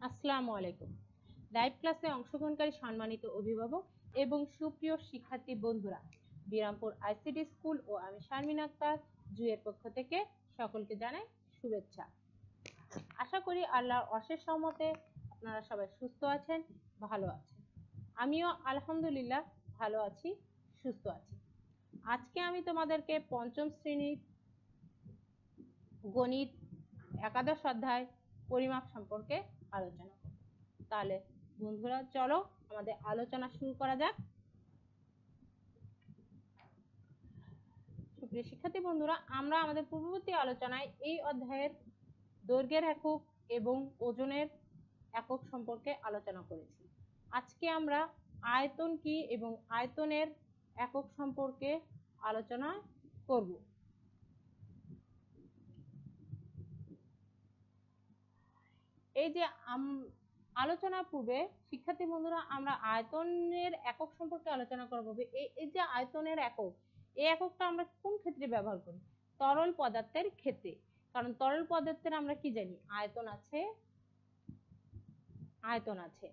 আসসালামু আলাইকুম। লাইভ ক্লাসে অংশগ্রহণকারী সম্মানিত অভিভাবক এবং সুপ্রিয় শিক্ষার্থী বন্ধুরা, বিরামপুর আইসিডি স্কুল ও আমি শারমিন আক্তার জুয়ের পক্ষ থেকে সকলকে জানাই শুভেচ্ছা। আশা করি আল্লাহর অশেষ রহমতে আপনারা সবাই সুস্থ আছেন, ভালো আছেন। আমিও আলহামদুলিল্লাহ ভালো আছি, সুস্থ আছি। আজকে আমি তোমাদেরকে পঞ্চম শ্রেণীর গণিত একাদশ অধ্যায় পরিমাপ সম্পর্কে আলোচনা করব। তাহলে বন্ধুরা চলো আমাদের আলোচনা শুরু করা যাক। সুপ্রিয় শিক্ষার্থী বন্ধুরা, আমরা আমাদের পূর্ববর্তী আলোচনায় এই অধ্যায়ের দৈর্ঘ্যের একক এবং ওজনের একক সম্পর্কে আলোচনা করেছি। আজকে আমরা আয়তন কি এবং আয়তনের একক সম্পর্কে আলোচনা করব। এই যে আলোচনার পূর্বে শিক্ষার্থী বন্ধুরা আমরা আয়তনের একক সম্পর্কে আলোচনা করব। এই যে আয়তনের একক, এই এককটা আমরা কোন ক্ষেত্রে ব্যবহার করি? তরল পদার্থের ক্ষেত্রে। কারণ তরল পদার্থের আমরা কি জানি? আয়তন আছে, আয়তন আছে।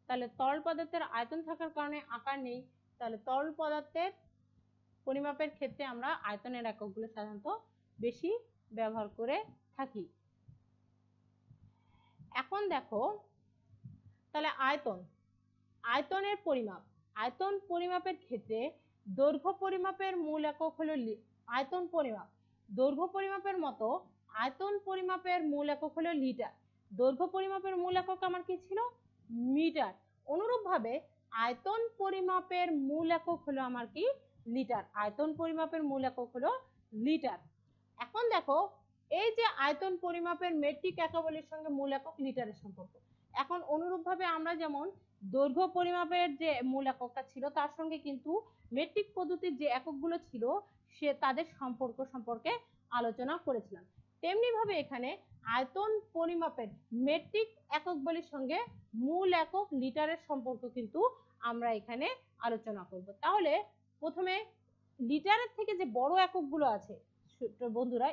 তাহলে তরল পদার্থের আয়তন থাকার কারণে আকার নেই। তাহলে তরল পদার্থের পরিমাপের ক্ষেত্রে আমরা আয়তনের এককগুলো সাধারণত বেশি ব্যবহার করে থাকি। এখন দেখো, তাহলে আয়তনের পরিমাপ, আয়তন পরিমাপের ক্ষেত্রে দৈর্ঘ্য পরিমাপের মূল একক হলো আয়তন পরিমাপ। দৈর্ঘ্য পরিমাপের মতো আয়তন পরিমাপের মূল একক হলো লিটার। দৈর্ঘ্য পরিমাপের মূল একক আমার কি ছিল? মিটার। অনুরূপভাবে আয়তন পরিমাপের মূল একক হলো আমার কি? লিটার। আয়তন পরিমাপের মূল একক হলো লিটার। এখন দেখো, এই যে আয়তন পরিমাপের মেট্রিক একাবলির সঙ্গে মূল একক লিটারের সম্পর্ক। এখন অনুরূপভাবে আমরা যেমন দৈর্ঘ্য পরিমাপের যে মূল এককটা ছিল তার সঙ্গে কিন্তু মেট্রিক পদ্ধতির যে এককগুলো ছিল সে তাদের সম্পর্ক সম্পর্কে আলোচনা করেছিলাম। তেমনি ভাবে এখানে আয়তন পরিমাপের মেট্রিক এককগুলির সঙ্গে মূল একক লিটারের সম্পর্ক কিন্তু আমরা এখানে আলোচনা করব। তাহলে প্রথমে লিটারের থেকে যে বড় এককগুলো আছে বন্ধুরা,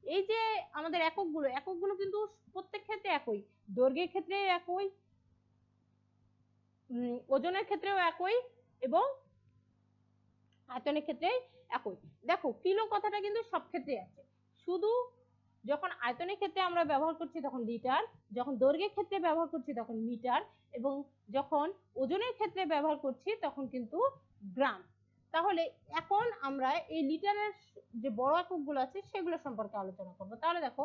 এই যে আমাদের এককগুলো কিন্তু প্রত্যেক ক্ষেত্রে একই, দৈর্ঘ্যের ক্ষেত্রে একই, ওজনের ক্ষেত্রেও একই এবং আয়তনের ক্ষেত্রে একই। দেখো, কিলো কথাটা কিন্তু সব ক্ষেত্রে আছে, শুধু যখন আয়তনের ক্ষেত্রে আমরা ব্যবহার করছি তখন লিটার, যখন দৈর্ঘ্যের ক্ষেত্রে ব্যবহার করছি তখন মিটার, এবং যখন ওজনের ক্ষেত্রে ব্যবহার করছি তখন কিন্তু গ্রাম। তাহলে এখন আমরা এই লিটারের যে বড় এককগুলো আছে সেগুলো সম্পর্কে আলোচনা করব। তাহলে দেখো,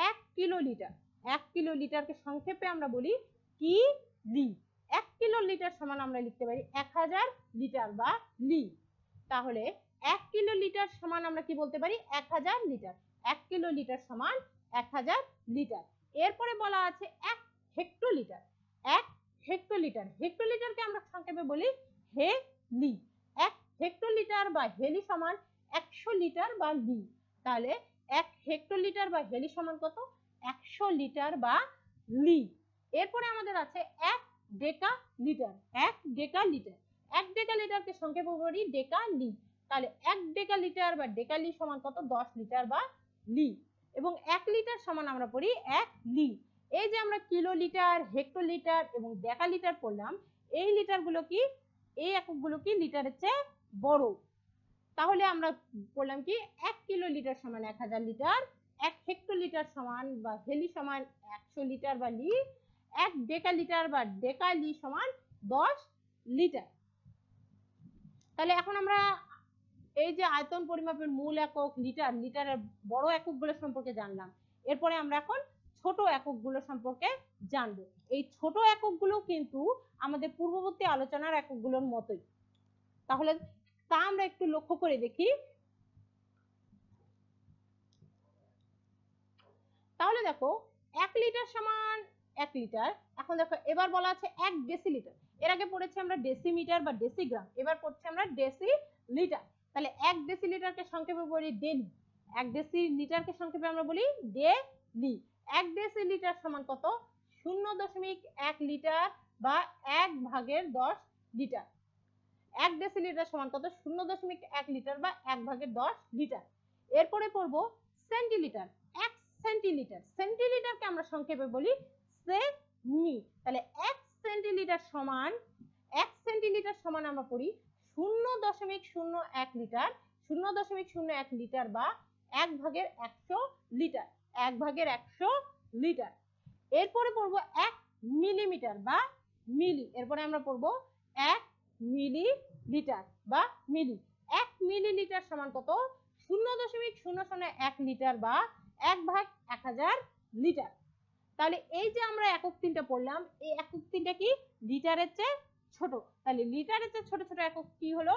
1 কিলো লিটার, 1 কিলো লিটারকে সংক্ষেপে আমরা বলি কিলি। 1 কিলো লিটার সমান আমরা লিখতে পারি 1000 লিটার বা লি। তাহলে 1 কিলো লিটার সমান আমরা কি বলতে পারি? 1000 লিটার। 1 কিলো লিটার সমান 1000 লিটার। এরপরে বলা আছে 1 হেক্টোলিটার। 1 হেক্টোলিটার, হেক্টোলিটারকে আমরা সংক্ষেপে বলি হেলি। 1 হেক্টোলিটার বা হেলি সমান 100 লিটার বা লি। তাহলে 1 হেক্টোলিটার বা হেলি সমান কত? 100 লিটার বা লি। এরপরে আমাদের আছে 1 ডেকা লিটার। 1 ডেকা লিটার, 1 ডেকা লিটারকে সংক্ষেপে বলি ডেকা লি। তাহলে 1 ডেকা লিটার বা ডেকা লি সমান কত? 10 লিটার বা লি। এবং 1 লিটার সমান আমরা পড়ি 1 লি। এই যে আমরা কিলো লিটার, হেক্টোলিটার এবং ডেকা লিটার পড়লাম, এই লিটারগুলো কি, এই এককগুলো কি লিটারের চেয়ে বড়। তাহলে আমরা বললাম কি 1 কিলো লিটার সমান 1000 লিটার, 1 হেক্টোলিটার সমান বা হেলি সমান 100 লিটার বা লি, 1 ডেকা লিটার বা ডেকা লি সমান 10 লিটার। তাহলে এখন আমরা এই যে আয়তন পরিমাপের মূল একক লিটার, লিটারের বড় এককগুলো সম্পর্কে জানলাম। এরপরে আমরা এখন ছোট এককগুলো সম্পর্কে জানবো। এই ছোট এককগুলো কিন্তু আমাদের পূর্ববর্তী আলোচনার এককগুলোর মতোই। তাহলে তা আমরা একটু লক্ষ্য করে দেখি। তাহলে দেখো, 1 লিটার সমান 1 লিটার। এখন দেখো, এবার বলা আছে 1 ডেসিলিটার। এর আগে পড়েছি আমরা ডেসিমিটার বা ডেসিগ্রাম, এবার পড়ছি আমরা ডেসিলিটার। তাহলে 1 ডেসিলিটারকে সংক্ষেপে বলি ডেলি। 1 ডেসিলিটারকে সংক্ষেপে আমরা বলি ডেলি। 1 ডেসিলিটার সমান কত? 0.1 লিটার বা 1/10 লিটার। 1 ডেসিলিটার সমান কত? 0.1 লিটার বা 1/10 লিটার। এরপরে পড়বো সেন্টিলিটার। 1 সেন্টিলিটার, সেন্টিলিটারকে আমরা সংক্ষেপে বলি মি। তাহলে 1 সেন্টিলিটার সমান, 1 সেন্টিলিটার সমান আমরা পড়ি 0.01 লিটার, 0.01 লিটার বা 1/100 লিটার, 1/100 লিটার। এরপরে পড়বো 1 মিলিমিটার বা মিলি, এরপরে আমরা পড়বো 1 মিলিলিটার বা মিলি। 1 মিলিলিটার সমান কত? 0.001 লিটার বা 1/1000 লিটার। তাহলে এই যে আমরা একক তিনটা পড়লাম, এই একক তিনটা কি লিটারের চেয়ে ছোট। তাহলে লিটারের চেয়ে ছোট ছোট একক কি হলো?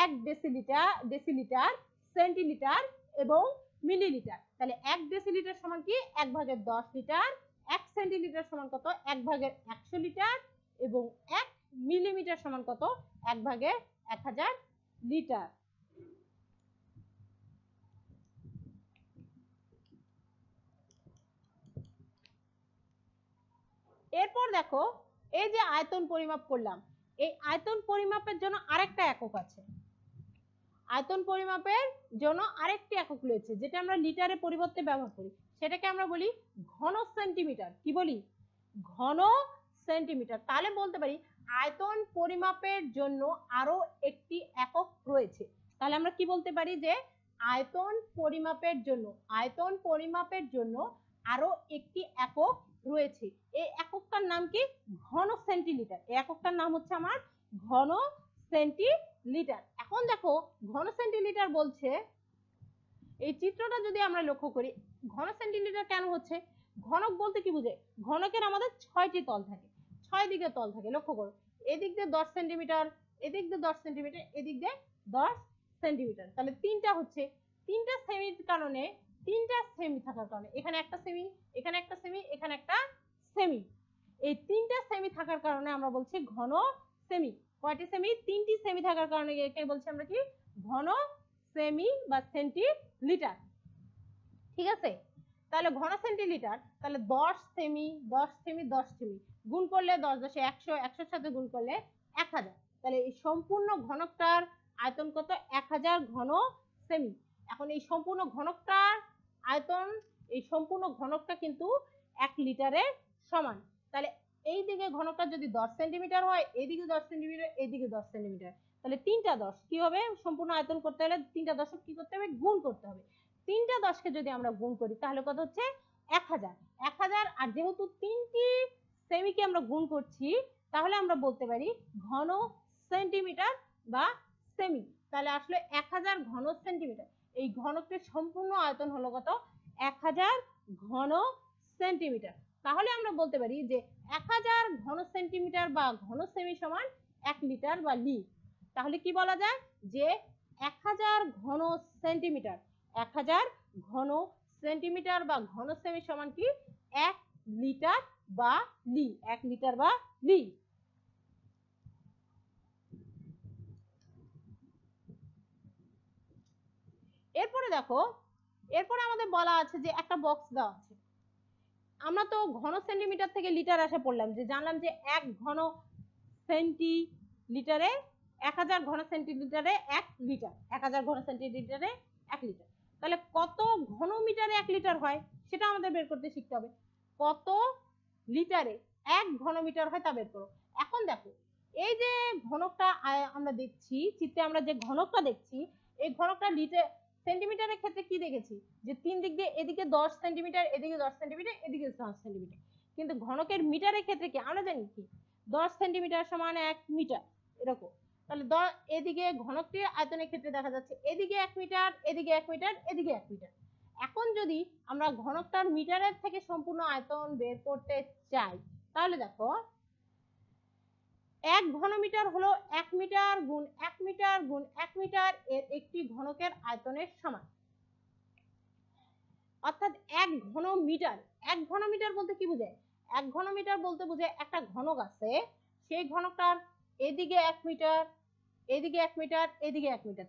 1 ডেসিলিটার, ডেসিলিটার, সেন্টিলিটার এবং মিলিলিটার। তাহলে 1 ডেসিলিটার সমান কি 1/10 লিটার, 1 সেন্টিলিটার সমান কত 1/100 লিটার এবং 1 মিলিমিটার সমান কত 1/1000 লিটার। এরপর দেখো এই যে আয়তন পরিমাপ করলাম, এই আয়তন পরিমাপের জন্য আরেকটা একক আছে। আয়তন পরিমাপের জন্য আরেকটি একক রয়েছে যেটা আমরা লিটারের পরিবর্তে ব্যবহার করি, সেটাকে আমরা বলি ঘন সেন্টিমিটার। কি বলি? ঘন সেন্টিমিটার। তাহলে বলতে পারি আয়তন পরিমাপের জন্য আরো একটি একক রয়েছে। তাহলে আমরা কি বলতে পারি যে আয়তন পরিমাপের জন্য, আয়তন পরিমাপের জন্য আরো একটি একক রয়েছে। এই এককটার নাম কি? ঘন সেন্টিলিটার। এই এককটার নাম হচ্ছে আমার ঘন সেন্টিলিটার। এখন দেখো ঘন সেন্টিলিটার বলছে, এই চিত্রটা যদি আমরা লক্ষ্য করি, ঘন সেন্টিলিটার কেন হচ্ছে? ঘনক বলতে কি বুঝে? ঘনকের আমাদের 6টি তল থাকে, 6 দিকে তল থাকে। লক্ষ্য করো, এদিক দিয়ে 10 সেন্টিমিটার, এদিক দিয়ে 10 সেন্টিমিটার, এদিক দিয়ে 10 সেন্টিমিটার। তাহলে তিনটা হচ্ছে, তিনটা সেমির কারণে, তিনটা সেমি থাকার কারণে, এখানে একটা সেমি, এখানে একটা সেমি, এখানে একটা সেমি, এই তিনটা সেমি থাকার কারণে আমরা বলছি ঘন সেমি। কয়টি সেমি? 3টি সেমি থাকার কারণে একে বলছি আমরা কি? ঘন সেমি বা সেন্টিলিটার। ঠিক আছে? তাহলে ঘন সেন্টিলিটার, তাহলে 10 সেমি, 10 সেমি, 10 সেমি গুণ করলে 10 10 100, 100 সাথে গুণ করলে 1000। তাহলে এই সম্পূর্ণ ঘনকটার আয়তন কত? 1000 ঘন সেমি। এখন এই সম্পূর্ণ ঘনকটার আয়তন, এই সম্পূর্ণ ঘনকটা কিন্তু 1 লিটারের সমান। তাহলে এই দিকে ঘনকটা যদি 10 সেন্টিমিটার হয়, এইদিকে 10 সেন্টিমিটার, এইদিকে 10 সেন্টিমিটার, তাহলে 3টা 10 কি হবে? সম্পূর্ণ আয়তন করতে হলে 3টা 10 কি করতে হবে? গুণ করতে হবে। 3টা 10কে যদি আমরা গুণ করি তাহলে কত হচ্ছে? 1000। 1000, আর যেহেতু 3টি সেমিকে আমরা গুণ করছি তাহলে আমরা বলতে পারি ঘন সেন্টিমিটার বা সেমি। তাহলে আসলে 1000 ঘন সেন্টিমিটার। এই ঘনকের সম্পূর্ণ আয়তন হলো কত? 1000 ঘন সেন্টিমিটার। তাহলে আমরা বলতে পারি যে 1000 ঘন সেন্টিমিটার বা ঘন সেমি সমান 1 লিটার বা লি। তাহলে কি বলা যায়? যে 1000 ঘন সেন্টিমিটার, 1000 ঘন সেন্টিমিটার বা ঘন সেমি সমান কি? 1 লিটার বা লি, 1 লিটার বা লি। এরপরে দেখো, এরপরে আমাদের বলা আছে যে একটা বক্স দেওয়া আছে। আমরা তো ঘন সেন্টিমিটার থেকে লিটার আসা পড়লাম, যে জানলাম যে 1 ঘন সেন্টিলিটারে 1000 ঘন সেন্টিলিটারে 1 লিটার, 1000 ঘন সেন্টিলিটারে 1 লিটার। তাহলে কত ঘন মিটারে 1 লিটার হয় সেটা আমাদের বের করতে শিখতে হবে। কত লিটারে 1 ঘন মিটার হয় তা বের করো। এখন দেখো এই যে ঘনকটা আমরা দেখছি চিত্রে, আমরা যে ঘনকটা দেখছি, এই ঘনকটা লিটার সেন্টিমিটারের ক্ষেত্রে কি দেখেছি? যে 3 দিক দিয়ে, এদিকে 10 সেন্টিমিটার, এদিকে 10 সেন্টিমিটার, এদিকে 10 সেন্টিমিটার। কিন্তু ঘনকের মিটারের ক্ষেত্রে কি আমরা জানি কি? 10 সেন্টিমিটার সমান 1 মিটার, এরকম। তাহলে এদিকে ঘনকটির আয়তনের ক্ষেত্রে দেখা যাচ্ছে এদিকে 1 মিটার, এদিকে 1 মিটার, এদিকে 1 মিটার। এখন যদি আমরা ঘনকটার মিটারের থেকে সম্পূর্ণ আয়তন বের করতে চাই তাহলে দেখো 1 ঘনমিটার হলো 1 মিটার গুণ 1 মিটার গুণ 1 মিটার এর একটি ঘনকের আয়তনের সমান। অর্থাৎ 1 ঘনমিটার, 1 ঘনমিটার বলতে কি বোঝায়? 1 ঘনমিটার বলতে বোঝায় একটা ঘনক আছে, সেই ঘনকটার এদিকে 1 মিটার, এদিকে 1 মিটার, এদিকে 1 মিটার,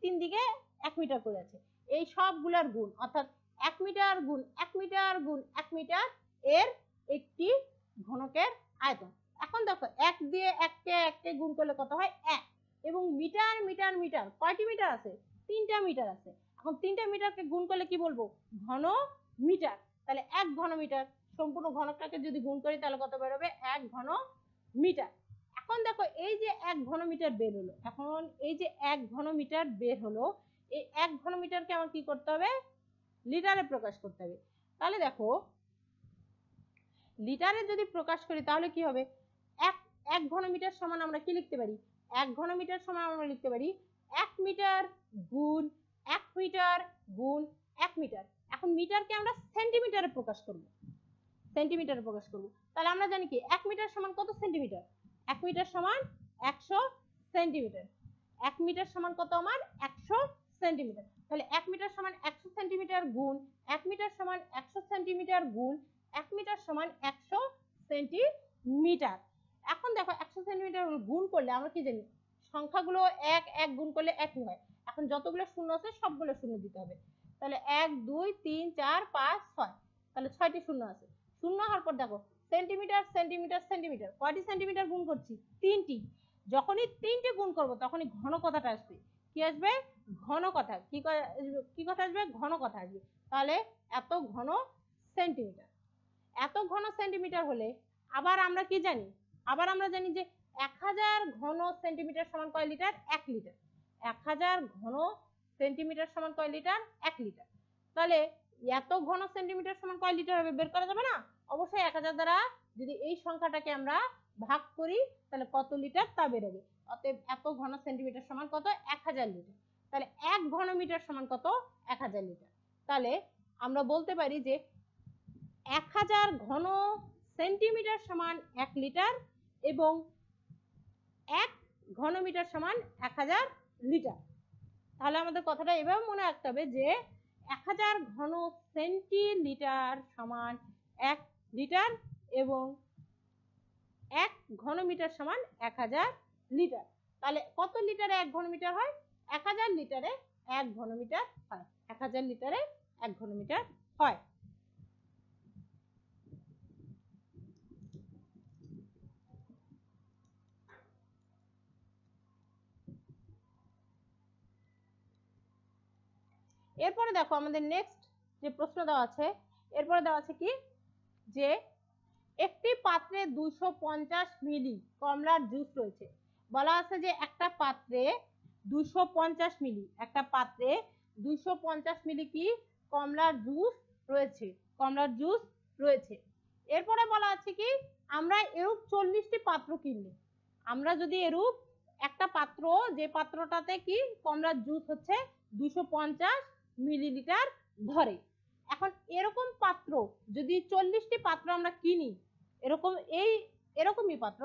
তিন দিকে 1 মিটার করে আছে। এই সবগুলার গুণ, অর্থাৎ 1 মিটার গুণ 1 মিটার গুণ 1 মিটার এর একটি ঘনকের আয়তন। এখন দেখো 1 দিয়ে 1কে গুণ করলে কত হয়? 1। এবং মিটার মিটার মিটার কয়টি মিটার আছে? 3টা মিটার আছে। এখন 3টা মিটারকে গুণ করলে কি বলবো? ঘন মিটার। তাহলে 1 ঘন মিটার সম্পূর্ণ ঘনকটাকে যদি গুণ করি তাহলে কত বেরোবে 1 ঘন মিটার। এখন দেখো এই যে 1 ঘন মিটার বের হলো, এখন এই যে 1 ঘন মিটার বের হলো, এই 1 ঘন মিটারকে আমার কি করতে হবে, লিটারে প্রকাশ করতে হবে। তাহলে দেখো লিটারে যদি প্রকাশ করি তাহলে কি হবে, 1 ঘন মিটার সমান আমরা কি লিখতে পারি, 1 ঘন মিটার সমান আমরা লিখতে পারি 1 মিটার গুণ 1 মিটার গুণ 1 মিটার। এখন মিটারকে আমরা সেন্টিমিটারে প্রকাশ করব, সেন্টিমিটারে প্রকাশ করব। তাহলে আমরা জানি কি 1 মিটার সমান কত সেন্টিমিটার, 1 মিটার সমান 100 সেন্টিমিটার। 1 মিটার সমান কত আমার 100 সেন্টিমিটার। তাহলে 1 মিটার সমান 100 সেন্টিমিটার গুণ 1 মিটার সমান 100 সেন্টিমিটার গুণ 1 মিটার সমান 100 সেন্টিমিটার। এখন দেখো 100 সেন্টিমিটার গুণ করলে আমরা কি জানি, সংখ্যাগুলো 1 1 গুণ করলে একই হয়। এখন যতগুলো শূন্য আছে সবগুলো শূন্য দিতে হবে। তাহলে 1 2 3 4 5 6, তাহলে 6টি শূন্য আছে। শূন্য হওয়ার পর দেখো সেন্টিমিটার সেন্টিমিটার সেন্টিমিটার, কয়টি সেন্টিমিটার গুণ করছি, 3টি। যখনই 3টে গুণ করব তখনই ঘন কথাটা আসবে, কি আসবে, ঘন কথা। কি কথা আসবে, ঘন কথা আসবে। তাহলে এত ঘন সেন্টিমিটার, এত ঘন সেন্টিমিটার হলে আবার আমরা কি জানি, আবার আমরা জানি যে 1000 ঘন সেন্টিমিটার সমান কয় লিটার, 1 লিটার। 1000 ঘন সেন্টিমিটার সমান কয় লিটার, 1 লিটার। তাহলে এত ঘন সেন্টিমিটার সমান কয় লিটার হবে বের করা যাবে না, অবশ্যই 1000 দ্বারা যদি এই সংখ্যাটাকে আমরা ভাগ করি তাহলে কত লিটার তা বেরোবে। অতএব এত ঘন সেন্টিমিটার সমান কত, 1000 লিটার। তাহলে 1 ঘন মিটার সমান কত, 1000 লিটার। তাহলে আমরা বলতে পারি যে 1000 ঘন সেন্টিমিটার সমান 1 লিটার এবং 1 ঘন মিটার সমান 1000 লিটার। তাহলে আমাদের কথাটা এভাবে মনে রাখতে হবে যে 1000 ঘন সেন্টিলিটার সমান 1 লিটার এবং 1 ঘন মিটার সমান 1000 লিটার। তাহলে কত লিটারে 1 ঘন মিটার হয়, 1000 লিটারে 1 ঘন মিটার হয়, 1000 লিটারে 1 ঘন মিটার হয়। এরপরে দেখো আমাদের নেক্সট যে প্রশ্ন দেওয়া আছে, এরপরে দেওয়া আছে কি যে একটি পাত্রে 250 মিলি কমলার জুস রয়েছে। বলা আছে যে একটা পাত্রে 250 মিলি, একটা পাত্রে 250 মিলি কি কমলার জুস রয়েছে, কমলার জুস রয়েছে। এরপরে বলা আছে কি আমরা এরূপ 40টি পাত্র কিনলে, আমরা যদি এরূপ একটা পাত্র, যে পাত্রটাতে কি কমলার জুস হচ্ছে 250 মিলিলিটার ধরে, এখন এরকম পাত্র যদি 40টি পাত্র আমরা কিনি, এরকম এরকমই পাত্র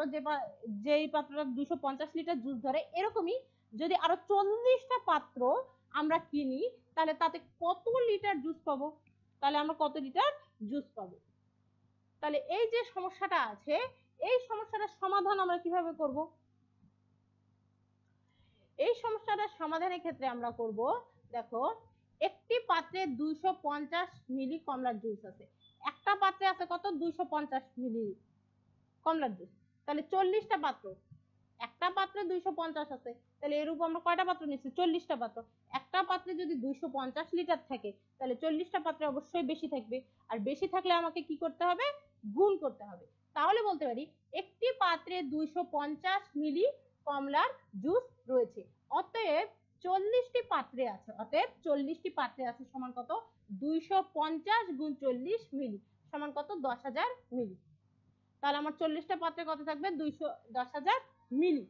যেই পাত্রটা 250 লিটার জুস ধরে, এরকমই যদি আরো 40টা পাত্র আমরা কিনি তাহলে তাতে কত লিটার জুস পাবো, তাহলে আমরা কত লিটার জুস পাবো। তাহলে এই যে সমস্যাটা আছে, এই সমস্যাটার সমাধান আমরা কিভাবে করব, এই সমস্যাটার সমাধানের ক্ষেত্রে আমরা করব, দেখো একটি পাত্রে 250 মিলি কমলার জুস আছে, একটা পাত্রে আছে কত 250 মিলি কমলার জুস, তাহলে 40টা পাত্র, একটা পাত্রে 250 আছে, তাহলে এরূপ আমরা কয়টা পাত্র নিচ্ছি, 40টা পাত্র। একটা পাত্রে যদি 250 লিটার থাকে তাহলে 40টা পাত্রে অবশ্যই বেশি থাকবে, আর বেশি থাকলে আমাকে কি করতে হবে, গুণ করতে হবে। তাহলে বলতে পারি একটি পাত্রে 250 মিলি কমলার জুস রয়েছে, অতএব 40টি পাত্রে আছে, অতএব 40টি পাত্রে আছে সমান কত, 250 গুণ 40 মিলি সমান কত, 10,000 মিলি। তাহলে আমার 40টা পাত্রে কত থাকবে, 10,000 মিলি।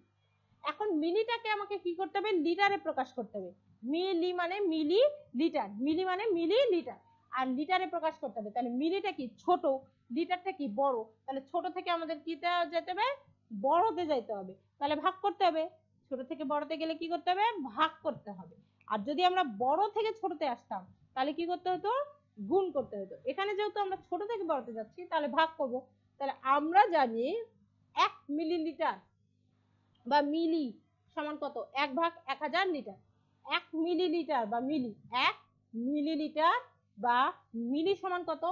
এখন মিলিটাকে আমাকে কি করতে হবে, লিটারে প্রকাশ করতে হবে। মিলি মানে মিলি লিটার, মিলি মানে মিলি লিটার, আর লিটারে প্রকাশ করতে হবে। তাহলে মিলিটা কি ছোট, লিটারটা কি বড়, তাহলে ছোট থেকে আমাদের কিতে যেতে হবে, বড়তে যাইতে হবে, তাহলে ভাগ করতে হবে। ছোট থেকে বড়তে গেলে কি করতে হবে, ভাগ করতে হবে। আর যদি আমরা বড় থেকে ছোটতে আসতাম তাহলে কি করতে হতো, গুণ করতে হতো। এখানে যেহেতু আমরা ছোট থেকে বড়তে যাচ্ছি তাহলে ভাগ করব। তাহলে আমরা জানি 1 মিলিলিটার বা মিলি সমান কত, 1 ভাগ 1000 লিটার। 1 মিলিলিটার বা মিলি, 1 মিলিলিটার বা মিলি সমান কত,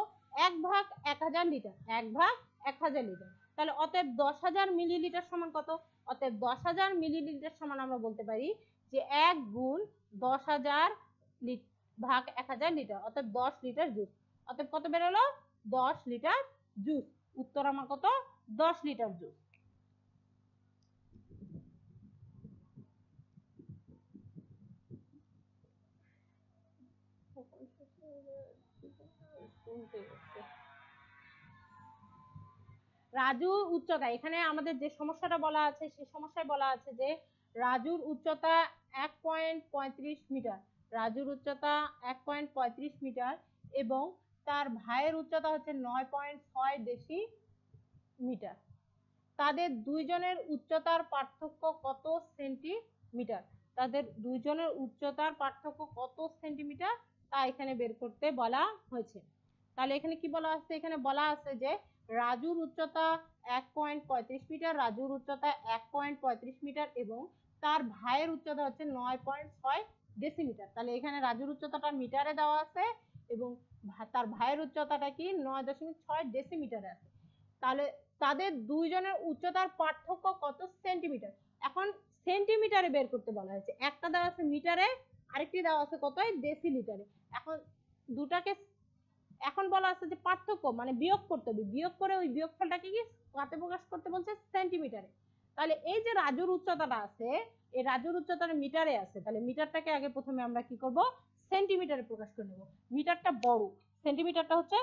1 ভাগ 1000 লিটার, 1 ভাগ 1000 লিটার। তাহলে অতএব 10,000 মিলিলিটার সমান কত, অতএব 10,000 মিলিলিটার সমান আমরা বলতে পারি যে 1 গুণ 10,000 ভাগ 1000 লিটার, অতএব 10 লিটার জুস। অতএব কত বেরোলো, 10 লিটার জুস। উত্তর আমার কত? 10 লিটার জুস। রাজুর উচ্চতা, এখানে আমাদের যে সমস্যাটা বলা আছে সেই সমস্যায় বলা আছে যে রাজুর উচ্চতা 1.35 মিটার। রাজুর উচ্চতা 1.35 মিটার এবং তার ভাইয়ের উচ্চতা হচ্ছে 9.6 ডেসিমিটার। তাদের দুইজনের উচ্চতার পার্থক্য কত সেন্টিমিটার? তাদের দুইজনের উচ্চতার পার্থক্য কত সেন্টিমিটার তা এখানে বের করতে বলা হয়েছে। তাহলে এখানে কি বলা আছে? এখানে বলা আছে যে রাজুর উচ্চতা 1.35 মিটার, রাজুর উচ্চতা 1.35 মিটার এবং তার ভাইয়ের উচ্চতা হচ্ছে 9.6 ডেসিমিটার। তাহলে এখানে রাজুর উচ্চতাটা মিটারে দেওয়া আছে এবং তার ভাইয়ের উচ্চতাটা কি 9.6 ডেসিমিটারে আছে। তাহলে তাদের দুইজনের উচ্চতার পার্থক্য কত সেন্টিমিটার? এখন সেন্টিমিটারে বের করতে বলা হয়েছে। একটা দেওয়া আছে মিটারে, আরেকটি দেওয়া আছে কত? ডেসিলিটারে। এখন দুটাকে এখন বলা আছে যে পার্থক্য মানে বিয়োগ করতে হবে, বিয়োগ করে ওই বিয়োগফলটাকে কি কাতে প্রকাশ করতে বলছে? সেন্টিমিটারে। তাহলে এই যে রাজুর উচ্চতাটা আছে, এই রাজুর উচ্চতাটা মিটারে আছে, তাহলে মিটারটাকে আগে প্রথমে আমরা কি করব? সেন্টিমিটারে প্রকাশ করে নেব। মিটারটা বড়, সেন্টিমিটারটা হচ্ছে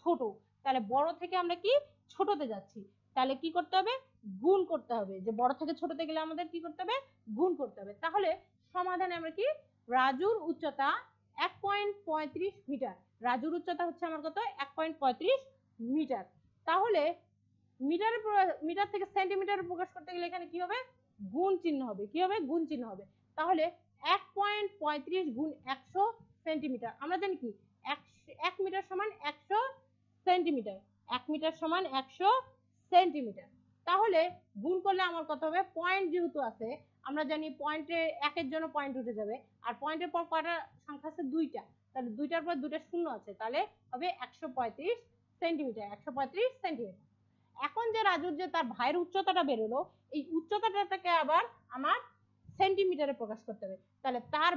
ছোট। তাহলে বড় থেকে আমরা কি ছোটতে যাচ্ছি, তাহলে কি করতে হবে? গুণ করতে হবে। যে বড় থেকে ছোটতে গেলে আমাদের কি করতে হবে? গুণ করতে হবে। তাহলে সমাধানে আমরা কি রাজুর উচ্চতা 1.35 মিটার, রাজুর উচ্চতা হচ্ছে আমার কত? 1.35 মিটার। তাহলে মিটার থেকে সেন্টিমিটারে প্রকাশ করতে গেলে এখানে কি হবে? গুণ চিহ্ন হবে। কি হবে? গুণ চিহ্ন হবে। তাহলে 1.35 গুণ 100 সেন্টিমিটার। আমরা জানি কি 1 মিটার সমান 100 সেন্টিমিটার, 1 মিটার সমান 100 সেন্টিমিটার। তাহলে গুণ করলে আমার কত হবে? পয়েন্ট যেহেতু আছে, আমরা জানি পয়েন্টে একের জন্য পয়েন্ট উঠে যাবে, আর পয়েন্টের পর কয়টা সংখ্যা আছে? দুইটা। তাহলে দুইটার পর দুইটা শূন্য আছে, তাহলে হবে 135 সেন্টিমিটার, 135 সেন্টিমিটার। এখন যে রাজুর যে তার ভাইয়ের উচ্চতাটা বেরোলো, এই উচ্চতাটাকে আবার আমার সেন্টিমিটারে প্রকাশ করতে হবে। তাহলে তার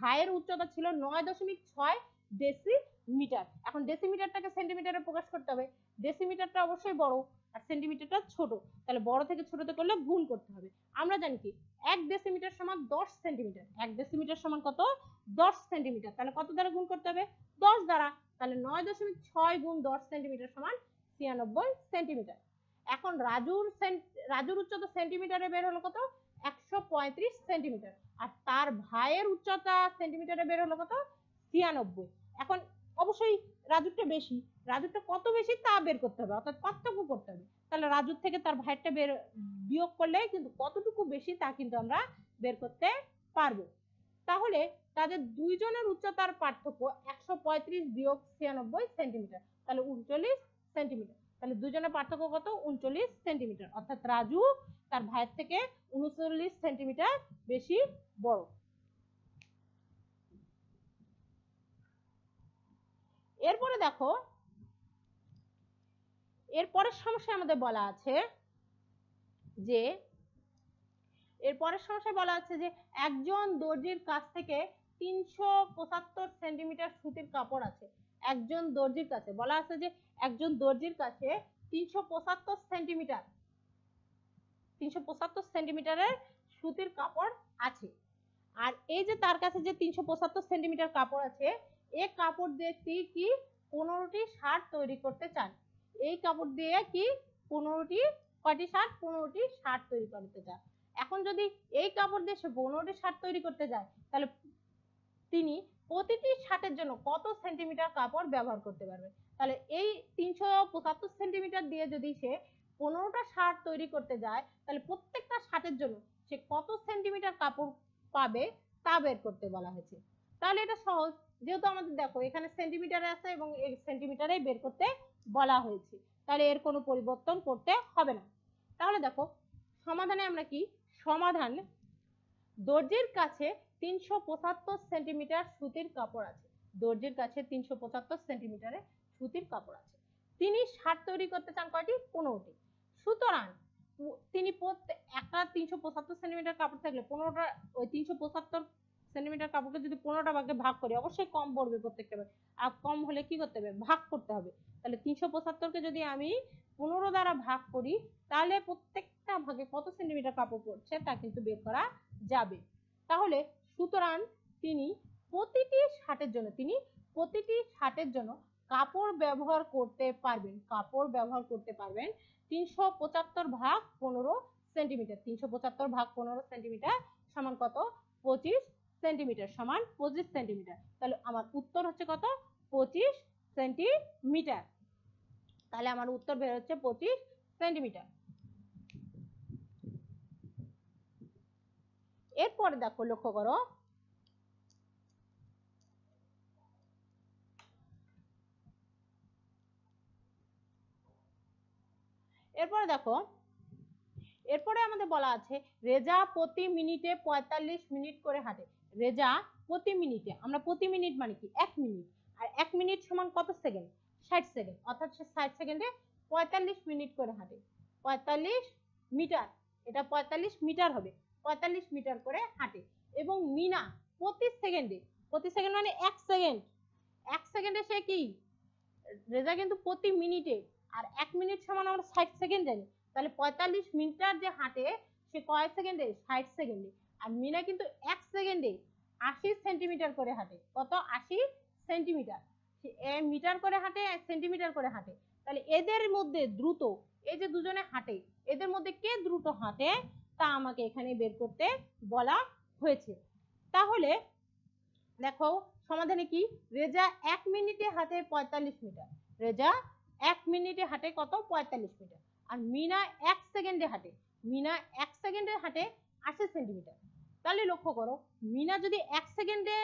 ভাইয়ের উচ্চতা ছিল 9.6 ডেসিমিটার। এখন ডেসিমিটারটাকে সেন্টিমিটারে প্রকাশ করতে হবে। ডেসিমিটারটা অবশ্যই বড় আর সেন্টিমিটারটা ছোট, তাহলে বড় থেকে ছোটতে করলে গুণ করতে হবে। আমরা জানি কি 1 ডেসিমিটার সমান 10 সেন্টিমিটার, 1 ডেসিমিটার সমান কত? 10 সেন্টিমিটার। তাহলে কত দ্বারা গুণ করতে হবে? 10 দ্বারা। তাহলে 9.6 গুণ 10 সেন্টিমিটার সমান 96 সেন্টিমিটার। এখন রাজুর উচ্চতা সেন্টিমিটারে বের হলো কত? 135 সেন্টিমিটার। আর তার ভাইয়ের উচ্চতা সেন্টিমিটারে বের হলো কত? 96। এখন অবশ্যই রাজুরটা বেশি, রাজুরটা কত বেশি তা বের করতে হবে, অর্থাৎ পার্থক্য করতে হবে। তাহলে রাজুর থেকে তার ভাইয়েরটা বিয়োগ করলে কিন্তু কতটুকু বেশি তা কিন্তু আমরা বের করতে পারবো। তাহলে তাদের দুইজনের উচ্চতার পার্থক্য 135 বিয়োগ 96 সেন্টিমিটার, তাহলে 39 সেন্টিমিটার। তাহলে দুজনের পার্থক্য কত? 39 সেন্টিমিটার। অর্থাৎ রাজু তার ভাইয়ের থেকে 39 সেন্টিমিটার বেশি বড়। এরপরে দেখো, এরপরের সমস্যায় আমাদের বলা আছে যে একজন দর্জির কাছ থেকে 375 সেন্টিমিটার সুতির কাপড় আছে। একজন দর্জির কাছে বলা আছে যে একজন দর্জির কাছে 375 সেন্টিমিটারের সুতির কাপড় আছে। আর এই যে তার কাছে যে 375 সেন্টিমিটার কাপড় আছে, এই কাপড় দিয়ে কি 15টি শার্ট তৈরি করতে চান। এই কাপড় দিয়ে কি 15টি কয়টি শার্ট? 15টি শার্ট তৈরি করতে চান। এখন যদি এই কাপড় দিয়ে সে 15টি শার্ট তৈরি করতে যায়, তাহলে তিনি প্রতিটি শার্টের জন্য কত সেন্টিমিটার কাপড় ব্যবহার করতে পারবে? তাহলে এই 375 সেন্টিমিটার দিয়ে যদি সে 15টা শার্ট তৈরি করতে যায়, তাহলে প্রত্যেকটা শার্টের জন্য সে কত সেন্টিমিটার কাপড় পাবে তা বের করতে বলা হয়েছে। তাহলে এটা সহজ, যেহেতু আমাদের দেখো এখানে সেন্টিমিটারে আছে এবং এই সেন্টিমিটারেই বের করতে বলা হয়েছে, তাহলে এর কোনো পরিবর্তন করতে হবে না। তাহলে দেখো সমাধানে আমরা কি সমাধান, দর্জির কাছে 375 সেন্টিমিটার সুতির কাপড় আছে। দর্জির কাছে 375 সেন্টিমিটারের সুতির কাপড় আছে। তিনি শার্ট তৈরি করতে চান কয়টি? 15টি। সুতরাং তিনি একটা 375 সেন্টিমিটার কাপড় থাকলে 15টা ওই 375 সেন্টিমিটার কাপড়কে যদি 15টা ভাগে ভাগ করি অবশ্যই কম পড়বে প্রত্যেকটা ভাগে, আর কম হলে কি করতে হবে, ভাগ করতে হবে। তাহলে 375কে যদি আমি 15 দ্বারা ভাগ করি তাহলে প্রত্যেকটা ভাগে কত সেন্টিমিটার কাপড় পড়ছে তা কিন্তু বের করা যাবে। তাহলে সুতরাং তিনি প্রতিটি শার্টের জন্য কাপড় ব্যবহার করতে পারবেন, 375 ভাগ 15 সেন্টিমিটার। 375 ভাগ 15 সেন্টিমিটার সমান কত, 25 সেন্টিমিটার, সমান 25 সেন্টিমিটার। তাহলে আমার উত্তর হচ্ছে কত, 25 সেন্টিমিটার। তাহলে আমার উত্তর বের হচ্ছে 25 সেন্টিমিটার। এরপরে দেখো, লক্ষ্য করো, এরপরে আমাদের বলা আছে রেজা প্রতি মিনিটে 45 মিনিট করে হাঁটে। রেজা প্রতি মিনিটে, আমরা প্রতি মিনিট মানে কি 1 মিনিট, আর 1 মিনিট সমান কত সেকেন্ড, 60 সেকেন্ড, অর্থাৎ সে 60 সেকেন্ডে 45 মিনিট করে হাঁটে। 45 মিটার, এটা 45 মিটার হবে, 45 মিটার করে হাঁটে। এবং মিনা প্রতি সেকেন্ড মানে 1 সেকেন্ড, 1 সেকেন্ডে সে কি, রেজা কিন্তু প্রতি মিনিটে, আর 1 মিনিট সমান আমরা 60 সেকেন্ড জানি, তাহলে 45 মিটার যে হাঁটে সে কয় সেকেন্ডে, 60 সেকেন্ডে। আর মিনা কিন্তু 1 সেকেন্ডে 80 সেন্টিমিটার করে হাঁটে, কত, 80 সেন্টিমিটার। মিটার করে হাঁটে, সেন্টিমিটার করে হাঁটে। তাহলে এদের মধ্যে দ্রুত, এই যে দুজনে হাঁটে, এদের মধ্যে কে দ্রুত হাঁটে তা আমাকে এখানে বের করতে বলা হয়েছে। তাহলে দেখো সমাধানে কি, রেজা 1 মিনিটে হাঁটে 45 মিটার, রেজা 1 মিনিটে হাঁটে কত, 45 মিটার। আর মিনা 1 সেকেন্ডে হাঁটে, মিনা 1 সেকেন্ডে হাঁটে 80 সেন্টিমিটার। তাহলে লক্ষ্য করো, মিনা যদি 1 সেকেন্ডে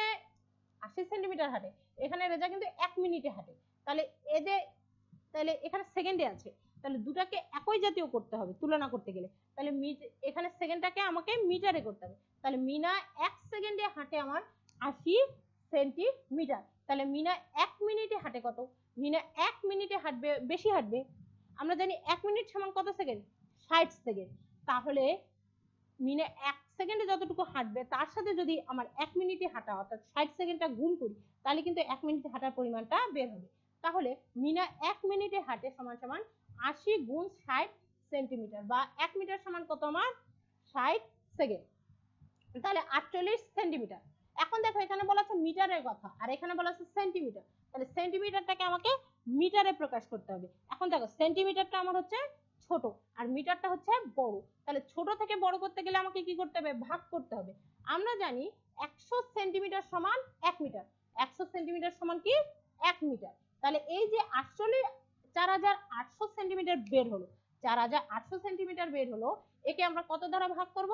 80 সেন্টিমিটার হাঁটে, এখানে রেজা কিন্তু 1 মিনিটে হাঁটে, তাহলে তাহলে এখানে সেকেন্ডে আছে, তাহলে দুটাকে একই জাতীয় করতে হবে তুলনা করতে গেলে। তাহলে এখানে সেকেন্ডটাকে আমাকে মিটারে করতে হবে। তাহলে মিনা 1 সেকেন্ডে হাঁটে আমার 80 সেন্টিমিটার। তাহলে মিনা 1 মিনিটে হাঁটে কত, মিনা 1 মিনিটে হাঁটবে, বেশি হাঁটবে। আমরা জানি 1 মিনিট সমান কত সেকেন্ড, 60 সেকেন্ড। তাহলে মিনা 1 সেকেন্ডে যতটুকু হাঁটবে তার সাথে যদি আমার 1 মিনিটে হাঁটা অর্থাৎ 60 সেকেন্ডটা গুণ করি তাহলে কিন্তু 1 মিনিটে হাঁটার পরিমাণটা বের হবে। তাহলে মিনা 1 মিনিটে হাঁটে সমান সমান 80 গুণ 60 সেন্টিমিটার, বা 1 মিটার সমান কত আমার 60 সেকেন্ড, তাহলে 48 সেন্টিমিটার। এখন দেখো এখানে বলা আছে মিটারের কথা আর এখানে বলা আছে সেন্টিমিটার, তাহলে সেন্টিমিটারটাকে আমাকে মিটারে প্রকাশ করতে হবে। এখন দেখো সেন্টিমিটারটা আমার হচ্ছে ছোট আর মিটারটা হচ্ছে বড়, তাহলে ছোট থেকে বড় করতে গেলে আমাকে কি করতে হবে, ভাগ করতে হবে। আমরা জানি 100 সেন্টিমিটার সমান 1 মিটার, 100 সেন্টিমিটার সমান কি 1 মিটার। তাহলে এই যে 4800 সেন্টিমিটার বের হলো, 4800 সেন্টিমিটার বের হলো, একে আমরা কত দ্বারা ভাগ করব,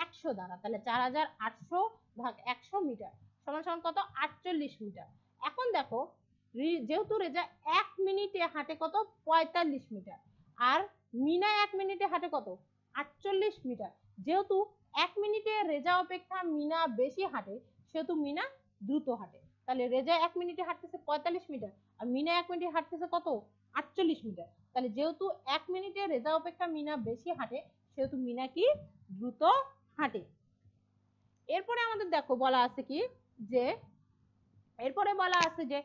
100 দ্বারা। তাহলে 4800 ভাগ 100 মিটার সমান সমান কত, 48 মিটার। এখন দেখো যেহেতু রেজা 1 মিনিটে হাঁটে কত, 45 মিটার, আর মিনা 1 মিনিটে হাঁটে কত, 48 মিটার। যেহেতু 1 মিনিটে রেজা অপেক্ষা মিনা বেশি হাঁটে সেহেতু মিনা দ্রুত হাঁটে। তাহলে রেজা 1 মিনিটে হাঁটতেছে 45 মিটার আর মিনা 1 মিনিটে হাঁটতেছে কত, 48 মিটার। তাহলে যেহেতু 1 মিনিটে রেজা অপেক্ষা মিনা বেশি হাঁটে সেহেতু মিনা কি দ্রুত হাঁটে। এরপরে আমাদের দেখো বলা আছে কি, যে এরপরে বলা আছে যে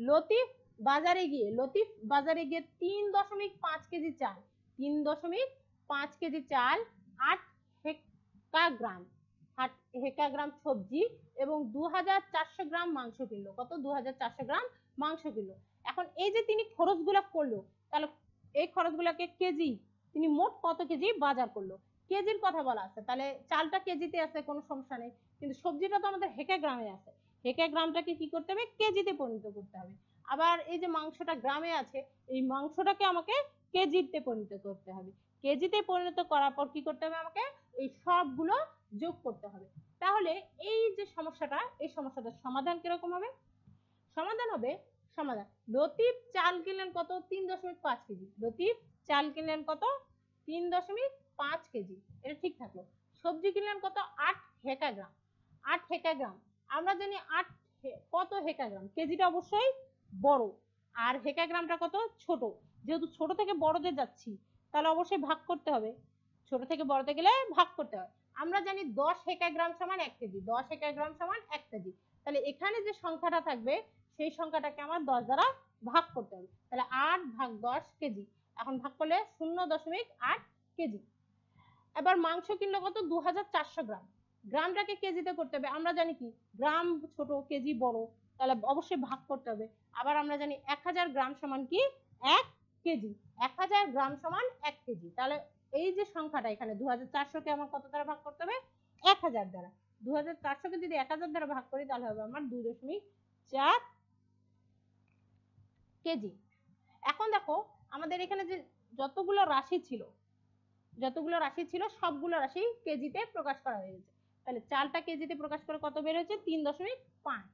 লতিফ বাজারে গিয়ে 3.5 কেজি চাল, 3.5 কেজি চাল, 8 হেক্টাগ্রাম সবজি এবং 2400 গ্রাম মাংস কিনলো। কত, 2400 গ্রাম মাংস কিনলো। এখন এই যে তিনি খরচগুলো করলো, তাহলে এই খরচগুলোকে কেজি, তিনি মোট কত কেজি বাজার করলো, কেজির কথা বলা আছে। তাহলে চালটা কেজিতে আছে, কোনো সমস্যা নেই, কিন্তু সবজিটা তো আমাদের হেক্টোগ্রামে আছে, হেক্টোগ্রামটাকে কি করতে হবে, কেজিতে পরিণত করতে হবে। আবার এই যে মাংসটা গ্রামে আছে, এই মাংসটাকে আমাকে কেজিতে পরিণত করতে হবে। কেজিতে পরিণত করার পর কি করতে হবে, আমাকে এই সবগুলো যোগ করতে হবে। তাহলে এই যে সমস্যাটা, এই সমস্যাটার সমাধান কিরকম হবে, সমাধান লতিফ চাল কিনলেন কত, 3.5 কেজি, লতিফ চাল কিনলেন কত, 3.5 কেজি, এটা ঠিক থাকলো। সবজি কিনলেন কত, 8 হেক্টোগ্রাম, 8 হেক্টোগ্রাম। আমরা জানি 8 কত হেক্টোগ্রাম, কেজিটা অবশ্যই বড় আর হেক্টোগ্রামটা কত ছোট, যেহেতু ছোট থেকে বড়তে যাচ্ছি তাহলে অবশ্যই ভাগ করতে হবে, ছোট থেকে বড়তে গেলে ভাগ করতে হয়। আমরা জানি 10 একাগ্রাম সমান 1 কেজি, 10 একাগ্রাম সমান 1 কেজি। তাহলে এখানে যে সংখ্যাটা থাকবে সেই সংখ্যাটাকে আমার 10 দ্বারা ভাগ করতে হবে। তাহলে 8 ভাগ 10 কেজি। এখন ভাগ করলে 0.8 কেজি। এবার মাংস কিনলো কত? 2400 গ্রাম। গ্রামটাকে কেজিতে করতে হবে। আমরা জানি কি গ্রাম ছোট কেজি বড়, তাহলে অবশ্যই ভাগ করতে হবে। আবার আমরা জানি 1000 গ্রাম সমান কি 1 কেজি। 1000 গ্রাম সমান 1 কেজি। তাহলে এই যে সংখ্যাটা এখানে 2400 কে আমার কত দ্বারা ভাগ করতে হবে? 1000 দ্বারা। 2400 কে যদি 1000 দ্বারা ভাগ করি তাহলে হবে আমার 2.4 কেজি। এখন দেখো আমাদের এখানে যে যতগুলো রাশি ছিল সবগুলো রাশি কেজিতে প্রকাশ করা হয়েছে। তাহলে চালটা কেজিতে প্রকাশ করে কত বের হয়েছে? 3.5।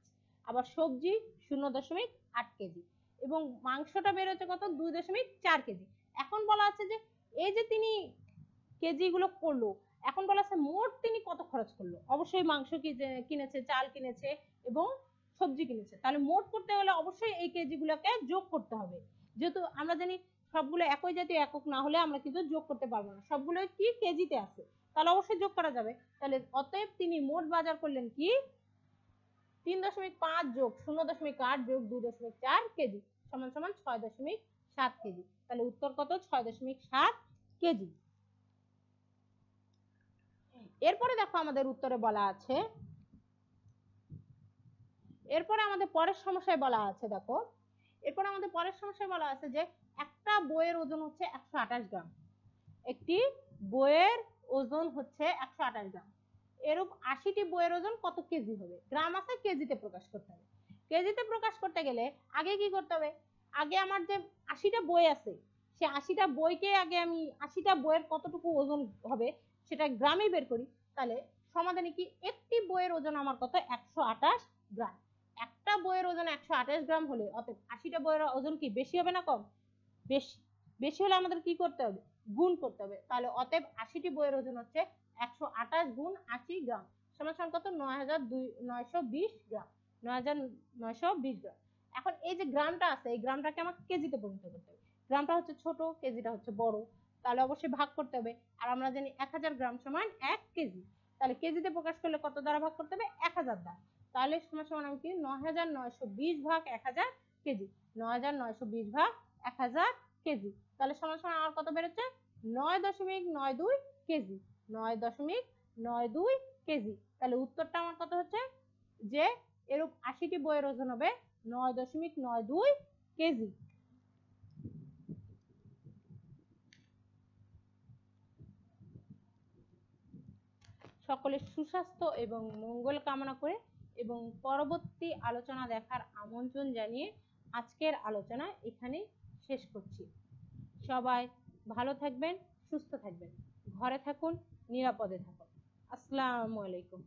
আবার সবজি 0.8 কেজি এবং মাংসটা বের হচ্ছে কত? 2.4 কেজি। এখন বলা আছে যে এই যে তিনি কেজিগুলো করলো, এখন বলা আছে মোট তিনি কত খরচ করলো। অবশ্যই মাংস কিনেছে, চাল কিনেছে এবং সবজি কিনেছে। তাহলে মোট করতে হলে অবশ্যই এই কেজিগুলোকে যোগ করতে হবে। যেহেতু আমরা জানি সবগুলো একই জাতীয় একক না হলে আমরা কিন্তু যোগ করতে পারবো না, সবগুলো কি কেজিতে আছে, তাহলে অবশ্যই যোগ করা যাবে। তাহলে অতএব তিনি মোট বাজার করলেন কি 3.5 যোগ 0.8 যোগ 2.4 কেজি সমান সমান 6.7 কেজি। তাহলে উত্তর কত? 6.7 কেজি। এরপরে দেখো আমাদের উত্তরে বলা আছে, এরপরে আমাদের পরের সমস্যায় বলা আছে, দেখো এরপরে আমাদের পরের সমস্যায় বলা আছে যে একটা বইয়ের ওজন হচ্ছে 128 গ্রাম। একটি বইয়ের ওজন হচ্ছে 128 গ্রাম। এরূপ 80টি বইয়ের ওজন কত কেজি হবে? গ্রাম আছে, কেজিতে প্রকাশ করতে হবে। কেজিতে প্রকাশ করতে গেলে আগে কি করতে হবে? আগে আমার যে 80টা বই আছে সে 80টা বইকে আগে আমি 80টা বইয়ের কতটুকু ওজন হবে সেটা গ্রামে বের করি। তাহলে সমাধানে কি একটি বইয়ের ওজন আমার কত? 128 গ্রাম। একটা বইয়ের ওজন 128 গ্রাম হলে অতএব 80টা বইয়ের ওজন কি বেশি হবে না কম? বেশি। বেশি হলে আমাদের কি করতে হবে? গুণ করতে হবে। তাহলে অতএব 80টি বইয়ের ওজন হচ্ছে 128 গুণ 80 গ্রাম সমান সমান কত? 9920 গ্রাম। 9920 গ্রাম। এখন এই যে গ্রামটা আছে এই গ্রামটাকে আমাকে কেজিতে পরিণত করতে হবে। গ্রামটা হচ্ছে ছোট, কেজিটা হচ্ছে বড়, তাহলে অবশ্যই ভাগ করতে হবে। আর আমরা জানি 1000 গ্রাম সমান 1 কেজি। তাহলে কেজিতে প্রকাশ করলে কত দ্বারা ভাগ করতে হবে? 1000 দ্বারা। তাহলে সমান সমান আমি কি 9920 ভাগ 1000 কেজি। 9920 ভাগ 1000 কেজি। তাহলে সমান সমান আমার কত বেরোচ্ছে? 9.92 কেজি। 9.92 কেজি। তাহলে উত্তরটা আমার কত হচ্ছে? যে এরূপ 80টি বইয়ের ওজন হবে 9.92 কেজি। সকলের সুস্বাস্থ্য এবং মঙ্গল কামনা করে এবং পরবর্তী আলোচনা দেখার আমন্ত্রণ জানিয়ে আজকের আলোচনা এখানেই শেষ করছি। সবাই ভালো থাকবেন, সুস্থ থাকবেন, ঘরে থাকুন, নিরাপদে থাকুন। আসসালামু আলাইকুম।